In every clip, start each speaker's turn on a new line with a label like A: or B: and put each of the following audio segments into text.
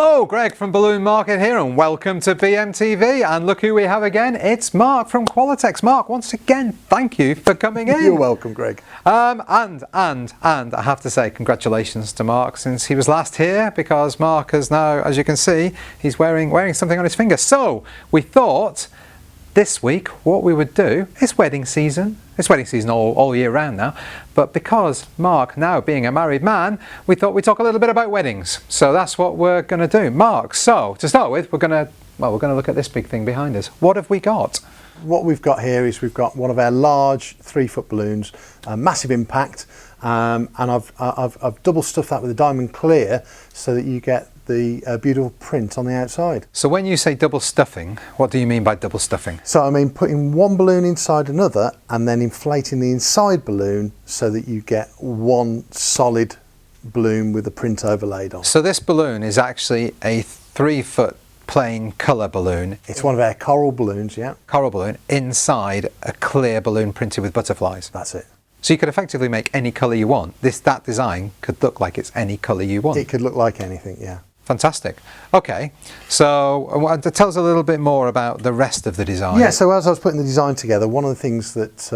A: Hello, Greg from Balloon Market here, and welcome to BMTV. And look who we have again. It's Mark from Qualatex. Mark, once again, thank you for coming in.
B: You're welcome, Greg.
A: And I have to say congratulations to Mark, since he was last here, because Mark is now, as you can see, he's wearing something on his finger. So we thought this week what we would do is wedding season. It's wedding season all year round now, but because Mark now being a married man, we thought we'd talk a little bit about weddings. So that's what we're going to do. Mark, so to start with, we're going to look at this big thing behind us. What have we got?
B: What we've got here is we've got one of our large 3-foot balloons, massive impact, and I've double stuffed that with a diamond clear so that you get the beautiful print on the outside.
A: So when you say double stuffing, what do you mean by double stuffing?
B: So I mean putting one balloon inside another and then inflating the inside balloon so that you get one solid balloon with the print overlaid on.
A: So this balloon is actually a 3-foot plain colour balloon.
B: It's one of our coral balloons, yeah.
A: Coral balloon inside a clear balloon printed with butterflies.
B: That's it.
A: So you could effectively make any colour you want. That design could look like it's any colour you want.
B: It could look like anything, yeah.
A: Fantastic. Okay, so tell us a little bit more about the rest of the design.
B: Yeah, so as I was putting the design together, one of the things that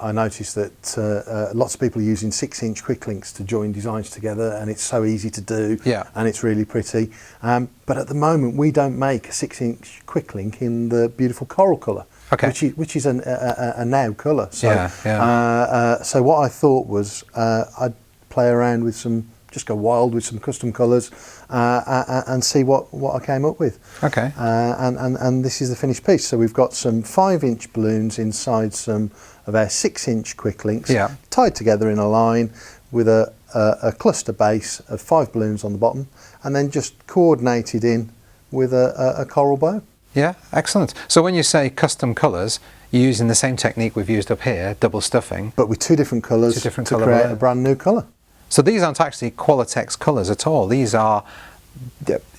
B: I noticed that lots of people are using 6-inch quick links to join designs together, and it's so easy to do,
A: yeah,
B: and it's really pretty. But at the moment, we don't make a 6-inch quick link in the beautiful coral colour.
A: Okay.
B: Which is a now colour. So,
A: yeah.
B: So what I thought was I'd play around with just go wild with some custom colours and see what I came up with.
A: Okay.
B: And this is the finished piece. So we've got some 5-inch balloons inside some of our 6-inch quick links,
A: yeah,
B: tied together in a line with a cluster base of 5 balloons on the bottom, and then just coordinated in with a coral bow.
A: Yeah, excellent. So when you say custom colours, you're using the same technique we've used up here, double stuffing.
B: But with 2 different colours to create a brand new colour.
A: So these aren't actually Qualatex colours at all. These are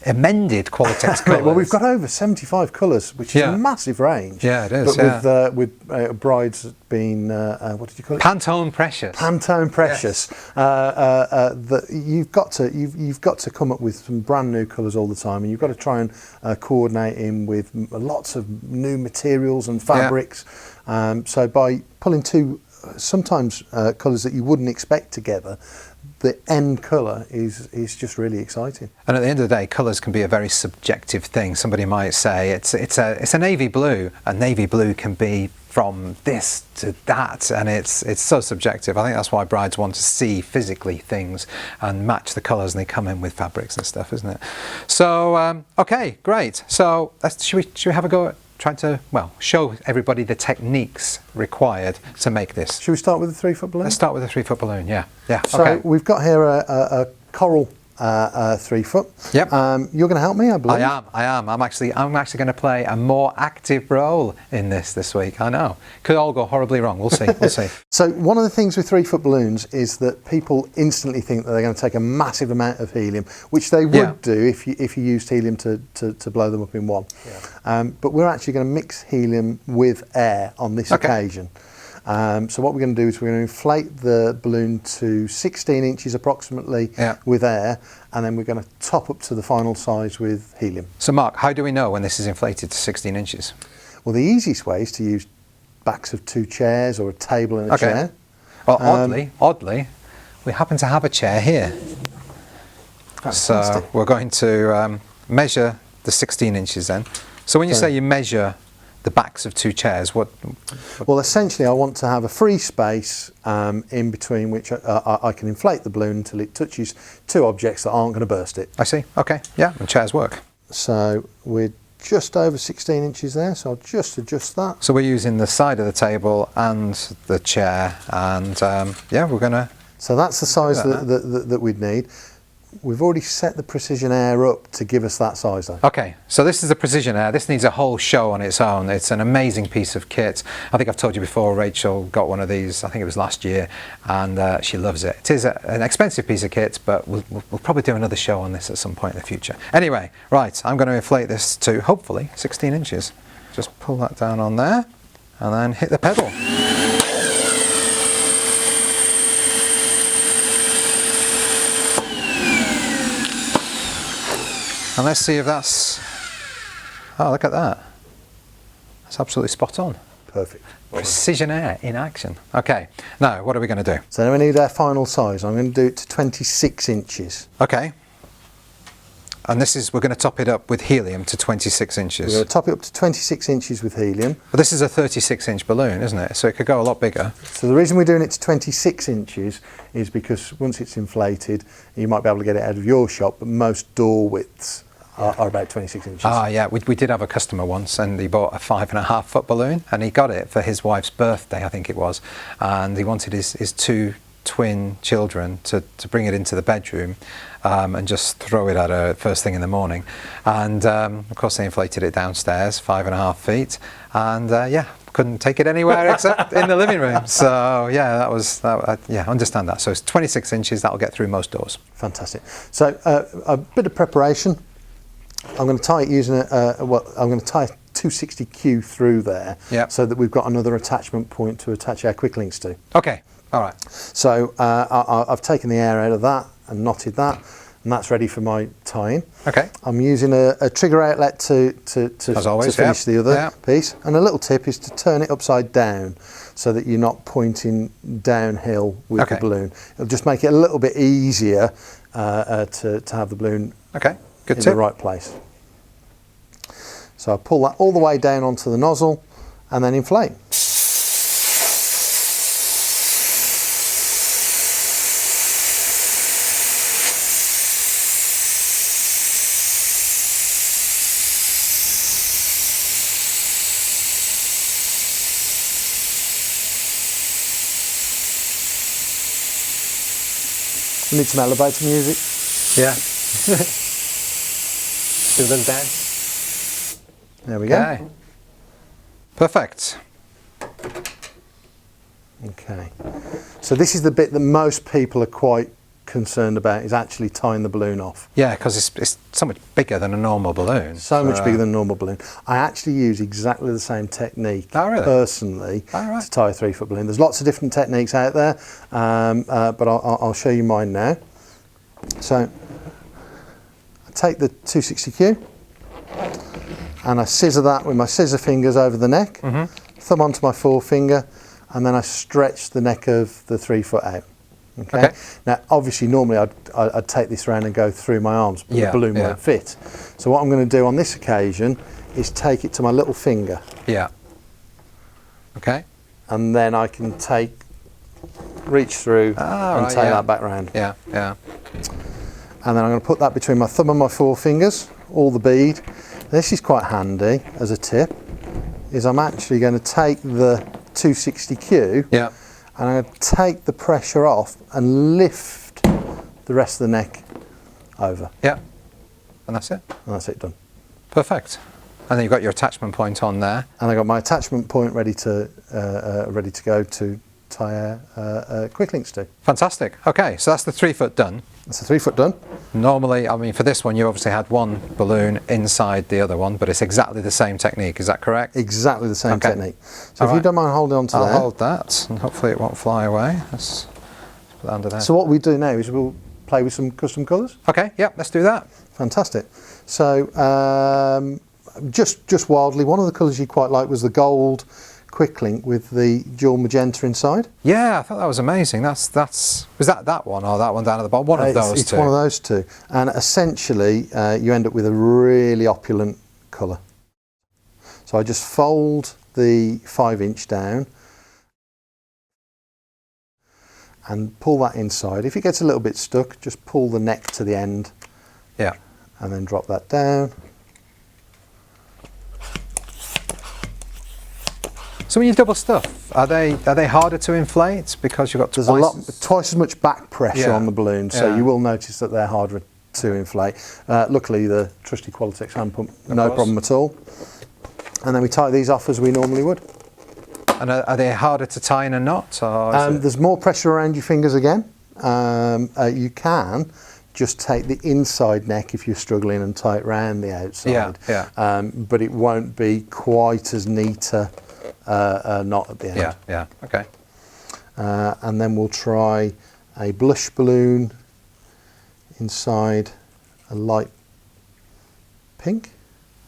A: amended Qualatex colours.
B: Well, we've got over 75 colours, which is a massive range.
A: Yeah, it is.
B: But with brides being what did you call it?
A: Pantone Precious.
B: Pantone Precious. Yes. You've got to come up with some brand new colours all the time, and you've got to try and coordinate in with lots of new materials and fabrics. Yeah. So by pulling 2 sometimes colours that you wouldn't expect together, the end colour is just really exciting.
A: And at the end of the day, colours can be a very subjective thing. Somebody might say it's a navy blue. A navy blue can be from this to that, and it's so subjective. I think that's why brides want to see physically things and match the colours, and they come in with fabrics and stuff, isn't it? So okay, great. So should we have a go at trying to, show everybody the techniques required to make this?
B: Should we start with the 3-foot balloon?
A: Let's start with a 3-foot balloon, yeah.
B: So
A: okay.
B: We've got here a coral 3-foot.
A: Yep.
B: You're going to help me, I believe.
A: I am. I'm actually going to play a more active role in this week. I know. Could all go horribly wrong. We'll see. We'll see.
B: So one of the things with 3-foot balloons is that people instantly think that they're going to take a massive amount of helium, which they would do if you used helium to blow them up in one. Yeah. But we're actually going to mix helium with air on this occasion. So what we're going to do is we're going to inflate the balloon to 16 inches approximately with air, and then we're going to top up to the final size with helium.
A: So Mark, how do we know when this is inflated to 16 inches?
B: Well, the easiest way is to use backs of 2 chairs or a table and a chair.
A: Well, oddly, we happen to have a chair here. Fantastic. So we're going to measure the 16 inches then. So when you say you measure the backs of 2 chairs, what?
B: Well, essentially I want to have a free space in between which I can inflate the balloon until it touches 2 objects that aren't going to burst it.
A: I see. Okay. Yeah, and chairs work.
B: So we're just over 16 inches there, so I'll just adjust that.
A: So we're using the side of the table and the chair, and we're going to...
B: So that's the size that we'd need. We've already set the precision air up to give us that size though.
A: Okay, so this is the precision air. This needs a whole show on its own. It's an amazing piece of kit. I think I've told you before, Rachel got one of these, I think it was last year, and she loves it. It is an expensive piece of kit, but we'll probably do another show on this at some point in the future. Anyway, right, I'm going to inflate this to hopefully 16 inches. Just pull that down on there and then hit the pedal. And let's see if that's... Oh, look at that. That's absolutely spot on.
B: Perfect.
A: Precision air in action. Okay, now what are we going to do?
B: So now we need our final size. I'm going to do it to 26 inches.
A: Okay. And this is, we're going to top it up with helium to 26 inches.
B: We're going to top it up to 26 inches with helium.
A: But this is a 36-inch balloon, isn't it? So it could go a lot bigger.
B: So the reason we're doing it to 26 inches is because once it's inflated, you might be able to get it out of your shop, but most door widths are about 26 inches.
A: Ah, yeah. We did have a customer once, and he bought a 5.5 foot balloon, and he got it for his wife's birthday, I think it was, and he wanted his two twin children to bring it into the bedroom and just throw it at her first thing in the morning. And of course they inflated it downstairs 5.5 feet, and yeah, couldn't take it anywhere except in the living room. So yeah, yeah, understand that. So it's 26 inches, that'll get through most doors.
B: Fantastic. So a bit of preparation. I'm going to tie it using I'm going to tie a 260Q through there,
A: yep,
B: so that we've got another attachment point to attach our quick links to.
A: Okay, all right. So
B: I've taken the air out of that and knotted that, and that's ready for my tying.
A: Okay.
B: I'm using a trigger outlet to finish, yep, the other, yep, piece. And a little tip is to turn it upside down so that you're not pointing downhill with, okay, the balloon. It'll just make it a little bit easier to have the balloon,
A: okay, good
B: in
A: tip,
B: the right place. So I pull that all the way down onto the nozzle and then inflate. We need some elevator music.
A: Yeah. Do a little dance.
B: There we go.
A: Okay. Perfect.
B: Okay. So this is the bit that most people are quite concerned about, is actually tying the balloon off.
A: Yeah, because it's so much bigger than a normal balloon.
B: So much bigger than a normal balloon. I actually use exactly the same technique, personally, to tie a 3-foot balloon. There's lots of different techniques out there, but I'll show you mine now. So I take the 260Q and I scissor that with my scissor fingers over the neck, mm-hmm, thumb onto my forefinger, and then I stretch the neck of the 3-foot out. Okay. Now, obviously, normally I'd take this around and go through my arms, but the balloon won't fit. So what I'm going to do on this occasion is take it to my little finger.
A: Yeah. Okay.
B: And then I can reach through and take that back round.
A: Yeah, yeah.
B: And then I'm going to put that between my thumb and my forefingers, all the bead. This is quite handy as a tip, is I'm actually going to take the 260Q,
A: yeah,
B: and I'm going to take the pressure off and lift the rest of the neck over.
A: Yeah, and that's it.
B: And that's it, done.
A: Perfect. And then you've got your attachment point on there.
B: And I got my attachment point ready to go to tie quick links to.
A: Fantastic. Okay, so that's the 3-foot done.
B: That's the 3-foot done.
A: Normally, I mean, for this one, you obviously had one balloon inside the other one, but it's exactly the same technique. Is that correct?
B: Exactly the same technique. So if you don't mind holding on to that.
A: I'll hold that, and hopefully it won't fly away. Let's put that under there.
B: So what we do now is we'll play with some custom colours.
A: Okay, yeah, let's do that.
B: Fantastic. So just wildly, one of the colours you quite like was the gold quick link with the dual magenta inside.
A: Yeah, I thought that was amazing. Was that one or that one down at the bottom? One of those two.
B: It's one of those two. And essentially, you end up with a really opulent colour. So I just fold the 5-inch down and pull that inside. If it gets a little bit stuck, just pull the neck to the end.
A: Yeah.
B: And then drop that down.
A: So when you double stuff, are they harder to inflate because you've got
B: twice as much back pressure on the balloon, so you will notice that they're harder to inflate. Luckily, the trusty Qualatex hand pump, no problem at all. And then we tie these off as we normally would.
A: And are they harder to tie in a knot? Or
B: there's more pressure around your fingers again. You can just take the inside neck if you're struggling and tie it round the outside. But it won't be quite as neat a knot at the end.
A: Yeah, okay.
B: And then we'll try a blush balloon inside a light pink.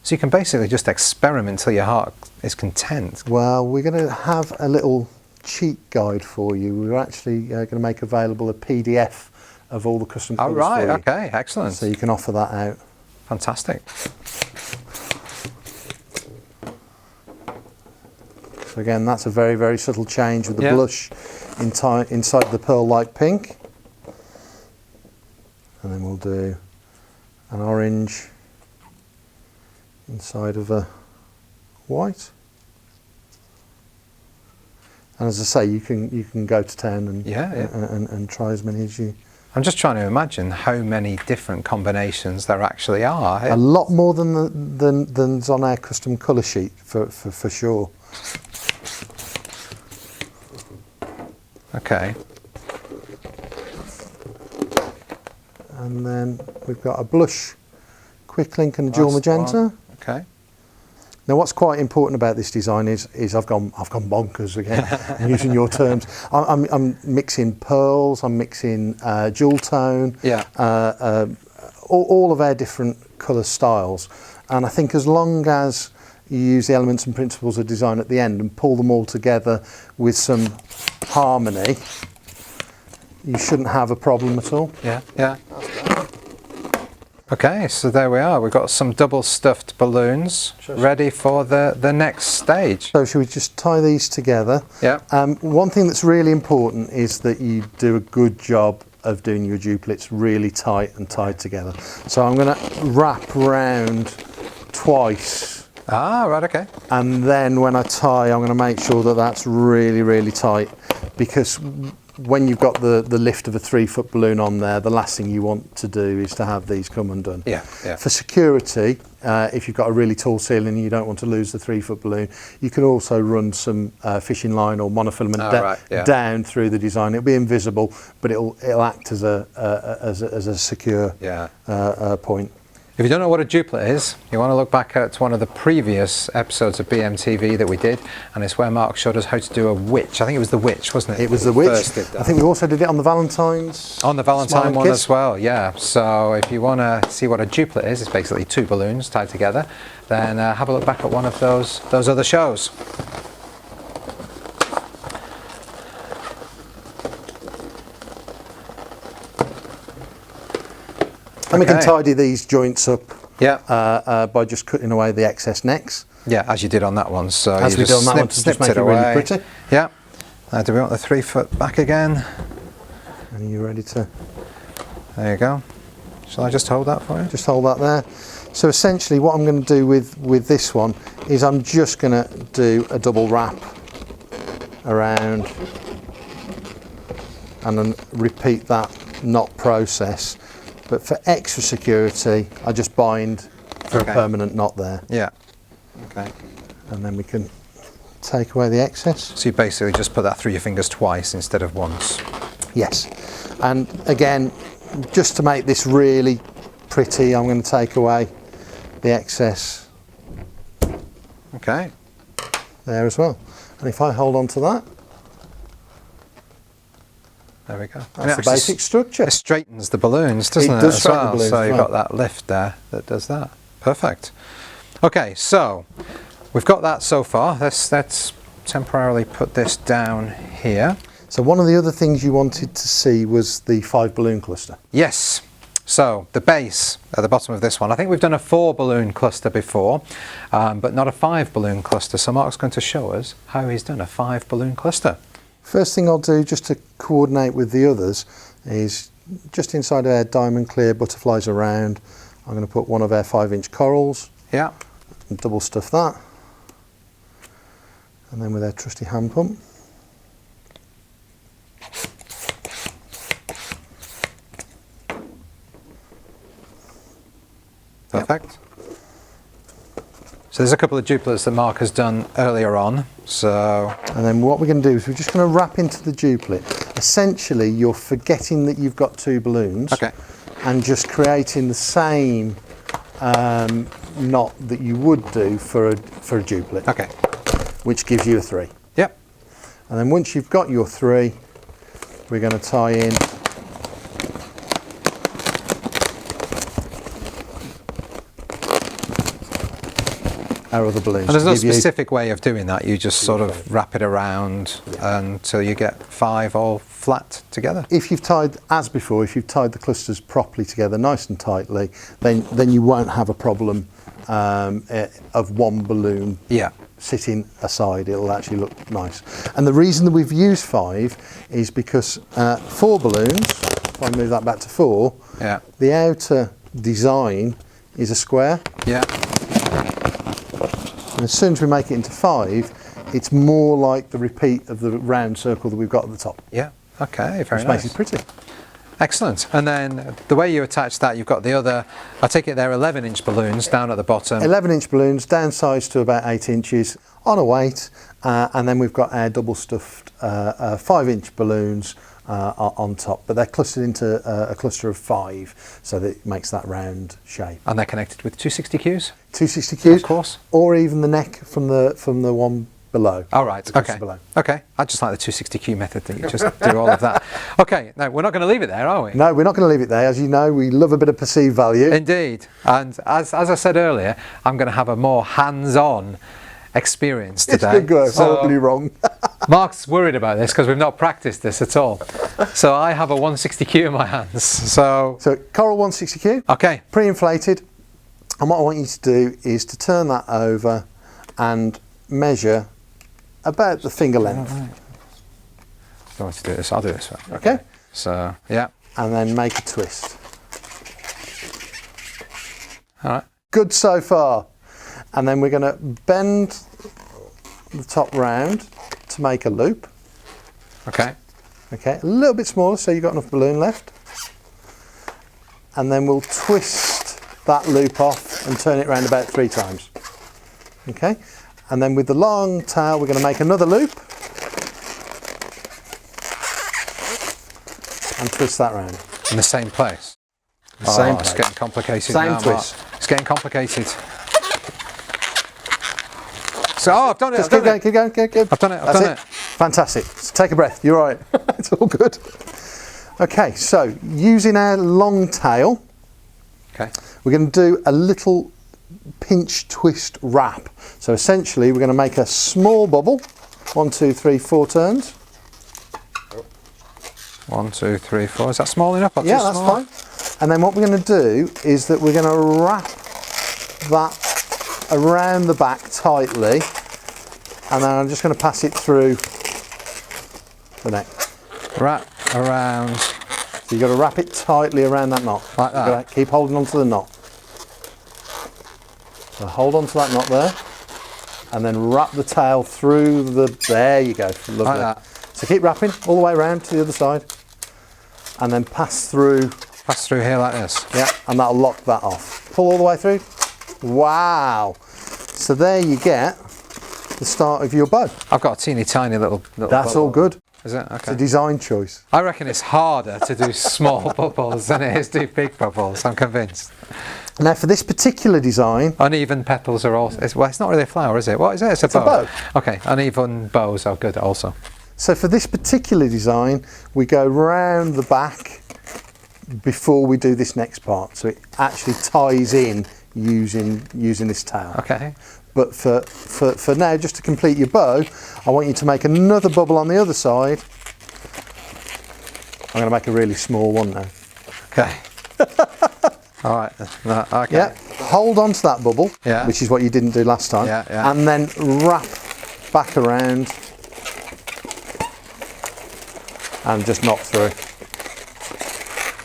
A: So you can basically just experiment till your heart is content.
B: Well, we're going to have a little cheat guide for you. We're actually going to make available a PDF of all the custom colours
A: Oh, right,
B: for you.
A: okay, excellent.
B: So you can offer that out.
A: Fantastic.
B: So again, that's a very, very subtle change with the blush inside the pearl light pink. And then we'll do an orange inside of a white. And as I say, you can go to town and and try as many as you.
A: I'm just trying to imagine how many different combinations there actually are.
B: A lot more than's on our custom colour sheet for sure.
A: Okay.
B: And then we've got a blush, quick link, and a dual magenta.
A: Okay.
B: Now, what's quite important about this design is I've gone bonkers again. I'm using your terms. I'm mixing pearls. I'm mixing jewel tone.
A: Yeah.
B: All of our different colour styles, and I think as long as you use the elements and principles of design at the end and pull them all together with some harmony, you shouldn't have a problem at all.
A: Yeah. Yeah. Okay, so there we are. We've got some double stuffed balloons ready for the next stage.
B: So should we just tie these together?
A: Yeah.
B: One thing that's really important is that you do a good job of doing your duplets really tight and tied together. So I'm going to wrap round twice.
A: Ah, right, okay.
B: And then when I tie, I'm going to make sure that that's really, really tight, because when you've got the lift of a 3-foot balloon on there, the last thing you want to do is to have these come undone.
A: Yeah, yeah.
B: For security, if you've got a really tall ceiling and you don't want to lose the 3-foot balloon, you can also run some fishing line or monofilament down through the design. It'll be invisible, but it'll act as a secure point.
A: If you don't know what a duplet is, you want to look back at one of the previous episodes of BMTV that we did, and it's where Mark showed us how to do a witch. I think it was the witch, wasn't it?
B: It was the witch. I think we also did it on the Valentine's.
A: On the Valentine one as well, yeah. So if you want to see what a duplet is, it's basically 2 balloons tied together, then have a look back at one of those other shows.
B: And we can tidy these joints up
A: by
B: just cutting away the excess necks.
A: Yeah, as you did on that one. So
B: as
A: you
B: we did on that one to just make it really pretty.
A: Yeah. Do we want the 3-foot back again?
B: And are you ready to?
A: There you go. Shall I just hold that for you?
B: Just hold that there. So essentially what I'm going to do with this one is I'm just going to do a double wrap around and then repeat that knot process. But for extra security, I just bind for a permanent knot there.
A: Yeah. Okay.
B: And then we can take away the excess.
A: So you basically just put that through your fingers twice instead of once.
B: Yes. And again, just to make this really pretty, I'm going to take away the excess.
A: Okay.
B: There as well. And if I hold on to that,
A: there we go.
B: That's the basic structure.
A: It straightens the balloons, doesn't it?
B: It does straighten the balloons.
A: So you've got that lift there that does that. Perfect. Okay, so we've got that so far. Let's temporarily put this down here.
B: So one of the other things you wanted to see was the 5 balloon cluster.
A: Yes. So the base at the bottom of this one, I think we've done a 4 balloon cluster before, but not a 5 balloon cluster. So Mark's going to show us how he's done a 5 balloon cluster.
B: First thing I'll do, just to coordinate with the others, is just inside our diamond clear butterflies around, I'm going to put one of our 5-inch corals.
A: Yeah.
B: And double stuff that. And then with our trusty hand pump.
A: Perfect. Yep. So there's a couple of duplets that Mark has done earlier on. So.
B: And then what we're going to do is we're just going to wrap into the duplet. Essentially, you're forgetting that you've got 2 balloons.
A: Okay.
B: And just creating the same knot that you would do for a duplet.
A: Okay.
B: Which gives you a 3.
A: Yep.
B: And then once you've got your 3, we're going to tie in our other balloons.
A: And there's no
B: to give you-
A: specific way of doing that. You just sort of wrap it around until you get 5 all flat together.
B: If you've tied, as before, if you've tied the clusters properly together, nice and tightly, then you won't have a problem of one balloon
A: Yeah.
B: sitting aside. It'll actually look nice. And the reason that we've used 5 is because 4 balloons, if I move that back to 4,
A: Yeah.
B: the outer design is a square.
A: Yeah.
B: And as soon as we make it into 5, it's more like the repeat of the round circle that we've got at the top.
A: Yeah. Okay. Very
B: Which
A: nice.
B: makes it pretty.
A: Excellent. And then the way you attach that, you've got the other, I take it they're 11-inch balloons down at the bottom.
B: 11-inch balloons, downsized to about 8 inches on a weight, and then we've got our double stuffed 5-inch balloons on top, but they're clustered into a cluster of 5, so that it makes that round shape.
A: And they're connected with 260Qs?
B: 260Qs,
A: Of course.
B: or even the neck from the one below.
A: All right.
B: The cluster
A: Okay.
B: below.
A: Okay. I just like the 260Q method that you just do all of that. Okay. Now we're not going to leave it there, are we?
B: No, we're not going to leave it there. As you know, we love a bit of perceived value.
A: Indeed. And as I said earlier, I'm going to have a more hands-on experience today.
B: It's going to go
A: So
B: horribly wrong.
A: Mark's worried about this because we've not practiced this at all. So I have a 160Q in my hands. So
B: Coral 160Q,
A: okay.
B: pre-inflated, and what I want you to do is to turn that over and measure about the finger length.
A: Right. So let's do this. I'll do this one.
B: Okay.
A: So yeah.
B: And then make a twist.
A: All right.
B: Good so far. And then we're going to bend the top round to make a loop.
A: Okay.
B: Okay, a little bit smaller so you've got enough balloon left. And then we'll twist that loop off and turn it around about 3 times. Okay, and then with the long tail we're going to make another loop and twist that round.
A: In the same place.
B: Same
A: It's
B: place.
A: getting complicated
B: Same
A: now,
B: twist.
A: Mark. It's getting complicated. So I've done it.
B: Just
A: I've done it.
B: keep going.
A: I've done it. I've
B: That's
A: done
B: it. Fantastic. So take a breath. You're right. It's all good. Okay, so using our long tail,
A: Okay.
B: we're going to do a little pinch twist wrap. So essentially we're going to make a small bubble. 1, 2, 3, 4 turns.
A: 1, 2, 3, 4. Is that small enough? Or
B: Yeah,
A: too
B: that's
A: small?
B: fine. And then what we're going to do is that we're going to wrap that around the back tightly, and then I'm just going to pass it through the neck.
A: Wrap around.
B: So you've got to wrap it tightly around that knot.
A: Like that?
B: You've got to keep holding on to the knot. So hold on to that knot there, and then wrap the tail through the, there you go, lovely.
A: Like that.
B: So keep wrapping all the way around to the other side, and then pass through,
A: Pass through here like this.
B: yeah, and that'll lock that off. Pull all the way through. Wow. So there you get the start of your bow.
A: I've got a teeny tiny little
B: That's
A: bubble.
B: all good.
A: Is it?
B: It's a
A: Okay.
B: design choice.
A: I reckon it's harder to do small bubbles than it is to do big bubbles. I'm convinced.
B: Now for this particular design,
A: Uneven petals are also. Well, it's not really a flower, is it? What is it? It's a bow.
B: bow.
A: Okay. Uneven bows are good also.
B: so for this particular design, we go round the back before we do this next part. So it actually ties in using this tail.
A: Okay.
B: But for now, just to complete your bow, I want you to make another bubble on the other side. I'm going to make a really small one now.
A: Okay. All right. Okay.
B: Yeah, hold on to that bubble,
A: Yeah.
B: which is what you didn't do last time,
A: Yeah, yeah.
B: and then wrap back around and just knock through.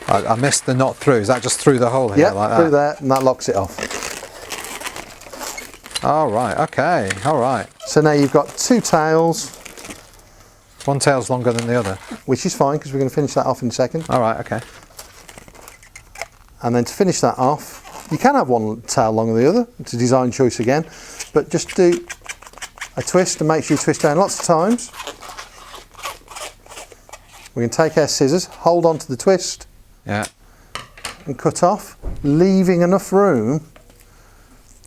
A: I missed the knot through. Is that just through the hole here
B: Yeah,
A: like that?
B: through there, and that locks it off.
A: All right. Okay. All right.
B: So now you've got 2 tails,
A: One tail's longer than the other.
B: which is fine because we're going to finish that off in a second.
A: All right. Okay.
B: And then to finish that off, you can have one tail longer than the other. It's a design choice again, but just do a twist and make sure you twist down lots of times. We can take our scissors, hold on to the twist
A: Yeah.
B: and cut off, leaving enough room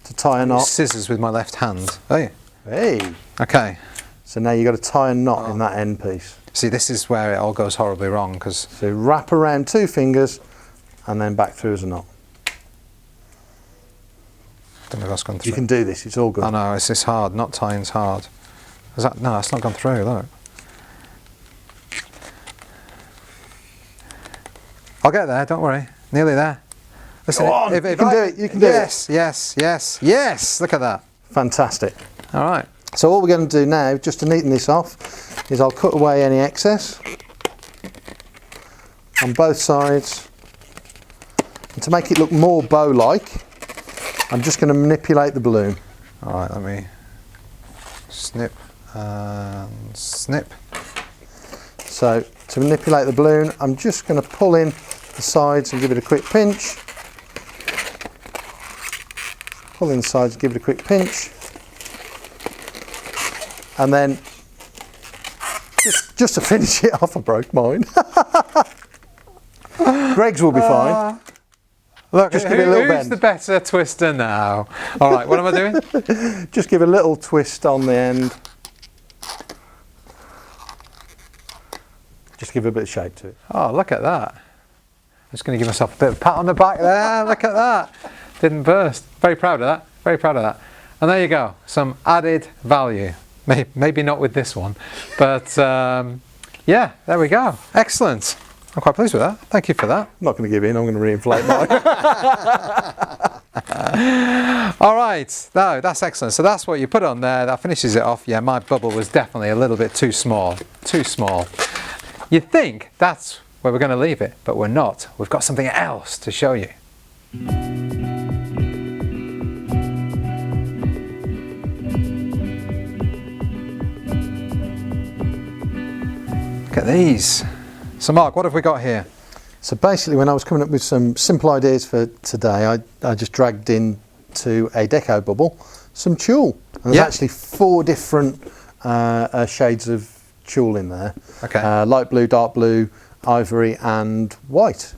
B: to tie a knot.
A: Scissors with my left hand. Oh yeah.
B: Hey!
A: Okay.
B: So now you've got to tie a knot in that end piece.
A: See, this is where it all goes horribly wrong because
B: So wrap around 2 fingers and then back through as a knot.
A: don't know if that's gone through.
B: You can do this, it's all good.
A: I know, it's this hard, knot tying's hard. Is that, no, it's not gone through, look. I'll get there, don't worry. Nearly there. Listen,
B: Go on, you can do it, you can do it.
A: Yes, look at that.
B: Fantastic.
A: All right.
B: So what we're going to do now, just to neaten this off, is I'll cut away any excess on both sides. And to make it look more bow-like, I'm just going to manipulate the balloon.
A: All right, let me snip and snip.
B: So to manipulate the balloon, I'm just going to pull in the sides and give it a quick pinch. Pull in the sides and give it a quick pinch. And then, just to finish it off, I broke mine. Greg's will be fine.
A: Look,
B: Just give it a little
A: who's
B: bend.
A: the better twister now? All right, what am I doing?
B: Just give a little twist on the end. Just give a bit of shape to it.
A: Oh, look at that. I'm just going to give myself a bit of a pat on the back there. Look at that. Didn't burst. Very proud of that. Very proud of that. And there you go. Some added value. Maybe not with this one. But yeah, there we go. Excellent. I'm quite pleased with that. Thank you for that.
B: I'm not going to give in. I'm going to reinflate mine.
A: All right. No, that's excellent. So that's what you put on there. That finishes it off. Yeah, my bubble was definitely a little bit too small. Too small. You'd think that's where we're going to leave it, but we're not. We've got something else to show you. Look at these. So Mark, what have we got here?
B: So basically, when I was coming up with some simple ideas for today, I just dragged into a deco bubble some tulle. And there's actually 4 different shades of tulle in there.
A: Okay.
B: Light blue, dark blue, ivory and white.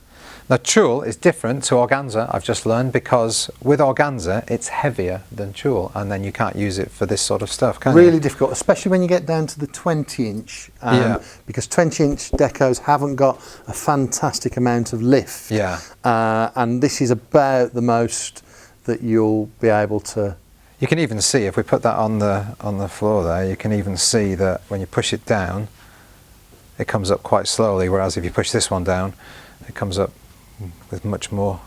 A: Now tulle is different to organza, I've just learned, because with organza it's heavier than tulle and then you can't use it for this sort of stuff, can you?
B: Really difficult, especially when you get down to the 20-inch, because 20-inch decos haven't got a fantastic amount of lift.
A: Yeah.
B: And this is about the most that you'll be able to.
A: You can even see, if we put that on the floor there, you can even see that when you push it down, it comes up quite slowly, whereas if you push this one down, it comes up with much more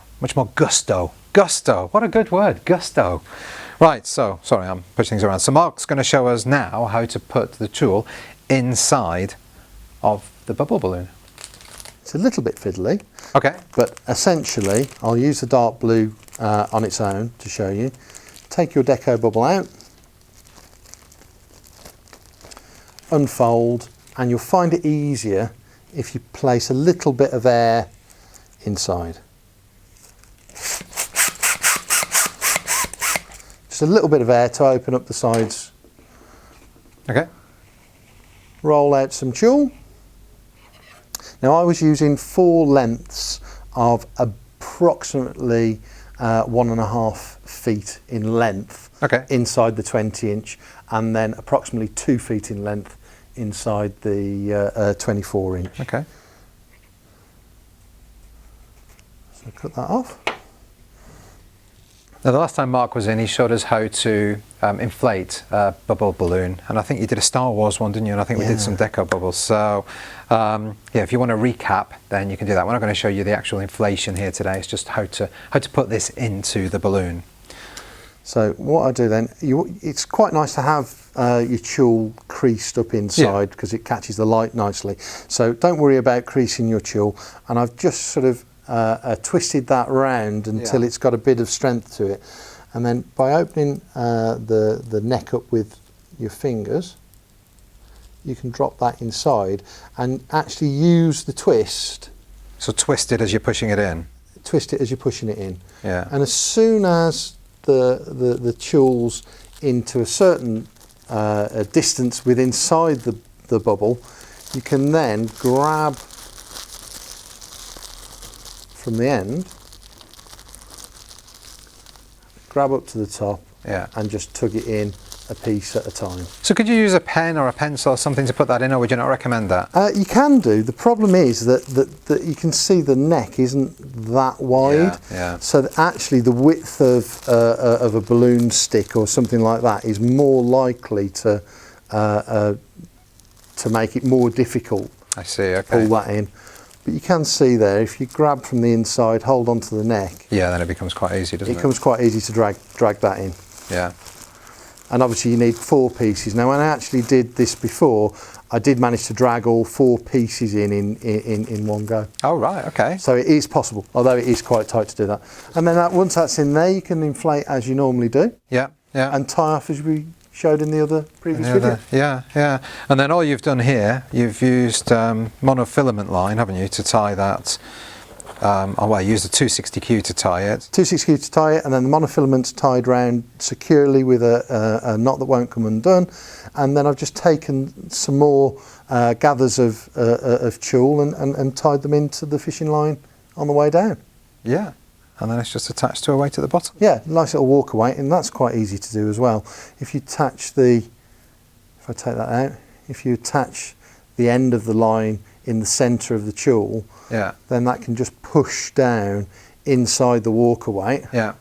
A: gusto. Gusto, what a good word, gusto. Right, so, sorry, I'm pushing things around. So Mark's going to show us now how to put the tulle inside of the bubble balloon.
B: It's a little bit fiddly.
A: Okay.
B: But essentially, I'll use the dark blue on its own to show you. Take your deco bubble out, unfold, and you'll find it easier if you place a little bit of air inside. Just a little bit of air to open up the sides.
A: Okay.
B: Roll out some tulle. Now I was using 4 lengths of approximately 1.5 feet in length inside the 20-inch, and then approximately 2 feet in length inside the 24-inch.
A: Okay.
B: So cut that off.
A: Now the last time Mark was in, he showed us how to inflate a bubble balloon, and I think you did a Star Wars one, didn't you? And I think we did some deco bubbles. So yeah, if you want to recap, then you can do that. We're not going to show you the actual inflation here today. It's just how to put this into the balloon.
B: So what I do then, it's quite nice to have your tulle creased up inside because it catches the light nicely. So don't worry about creasing your tulle, and I've just sort of twisted that round until it's got a bit of strength to it, and then by opening the neck up with your fingers, you can drop that inside and actually use the twist.
A: So twist it as you're pushing it in.
B: Twist it as you're pushing it in.
A: Yeah.
B: And as soon as the tulle's into a certain distance within inside the bubble, you can then grab from the end, grab up to the top, and just tug it in a piece at a time.
A: So could you use a pen or a pencil or something to put that in, or would you not recommend that?
B: You can do. The problem is that you can see the neck isn't that wide.
A: Yeah.
B: So that actually the width of a balloon stick or something like that is more likely to make it more difficult.
A: I see, okay.
B: Pull that in. But you can see there, if you grab from the inside, hold onto the neck.
A: Yeah, then it becomes quite easy, doesn't it?
B: It becomes quite easy to drag that in.
A: Yeah.
B: And obviously you need 4 pieces. Now when I actually did this before, I did manage to drag all 4 pieces in one go.
A: Oh, right, okay.
B: So it is possible, although it is quite tight to do that. And then once that's in there, you can inflate as you normally do.
A: Yeah, yeah.
B: And tie off as we showed in the other previous video.
A: Yeah, yeah. And then all you've done here, you've used monofilament line, haven't you, to tie that. Well, you used a 260Q to tie it.
B: 260Q to tie it, and then the monofilament's tied round securely with a knot that won't come undone. And then I've just taken some more gathers of tulle and tied them into the fishing line on the way down.
A: Yeah. And then it's just attached to a weight at the bottom.
B: Yeah, nice little walker weight, and that's quite easy to do as well. If you attach if I take that out, if you attach the end of the line in the centre of the tulle,
A: yeah,
B: then that can just push down inside the walker weight.
A: Yeah.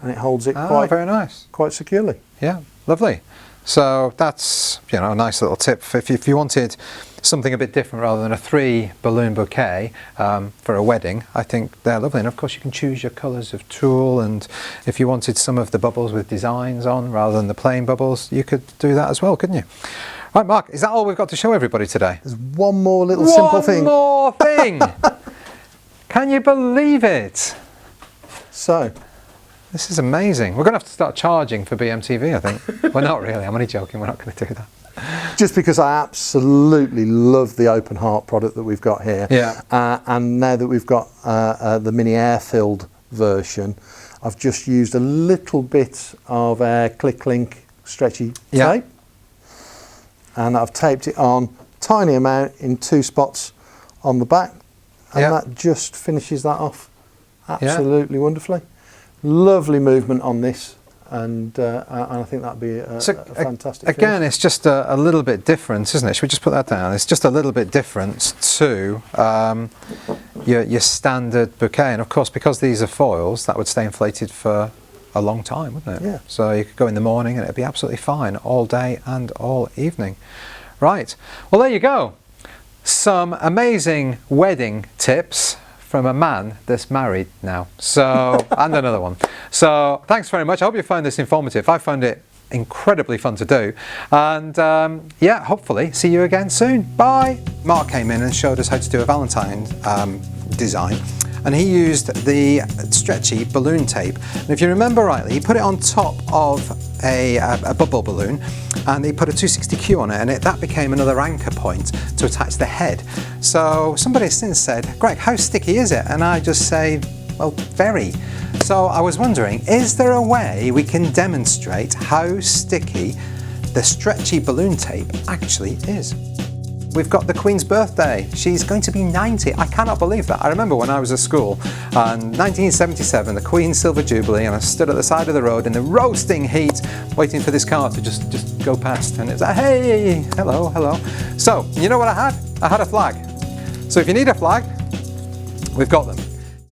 B: And it holds it
A: very nice.
B: Quite securely.
A: Yeah, lovely. So that's, you know, a nice little tip if you wanted something a bit different rather than a 3 balloon bouquet for a wedding. I think they're lovely, and of course you can choose your colours of tulle, and if you wanted some of the bubbles with designs on rather than the plain bubbles, you could do that as well, couldn't you? Right, Mark, is that all we've got to show everybody today?
B: There's one more little simple thing.
A: One more thing! Can you believe it?
B: So,
A: this is amazing. We're going to have to start charging for BMTV, I think. Well, not really. I'm only joking. We're not going to do that.
B: Just because I absolutely love the open heart product that we've got here.
A: Yeah.
B: And now that we've got the mini air-filled version, I've just used a little bit of Click Link stretchy tape. And I've taped it on, tiny amount in 2 spots on the back. And that just finishes that off absolutely wonderfully. Lovely movement on this, and I think that'd be a fantastic
A: again
B: finish.
A: It's just a little bit different, isn't it? Should we just put that down? It's just a little bit different to your standard bouquet, and of course because these are foils, that would stay inflated for a long time, wouldn't it?
B: Yeah.
A: So you could go in the morning and it'd be absolutely fine all day and all evening. Right, well there you go, some amazing wedding tips from a man that's married now. So, and another one. So, thanks very much. I hope you found this informative. I found it incredibly fun to do. And yeah, hopefully see you again soon. Bye. Mark came in and showed us how to do a Valentine design. And he used the stretchy balloon tape. And if you remember rightly, he put it on top of a bubble balloon, and he put a 260Q on it, and that became another anchor point to attach the head. So somebody has since said, Greg, how sticky is it? And I just say, well, very. So I was wondering, is there a way we can demonstrate how sticky the stretchy balloon tape actually is? We've got the Queen's birthday. She's going to be 90. I cannot believe that. I remember when I was at school, in 1977, the Queen's Silver Jubilee, and I stood at the side of the road in the roasting heat, waiting for this car to just go past. And it was like, hey, hello, hello. So, you know what I had? I had a flag. So if you need a flag, we've got them.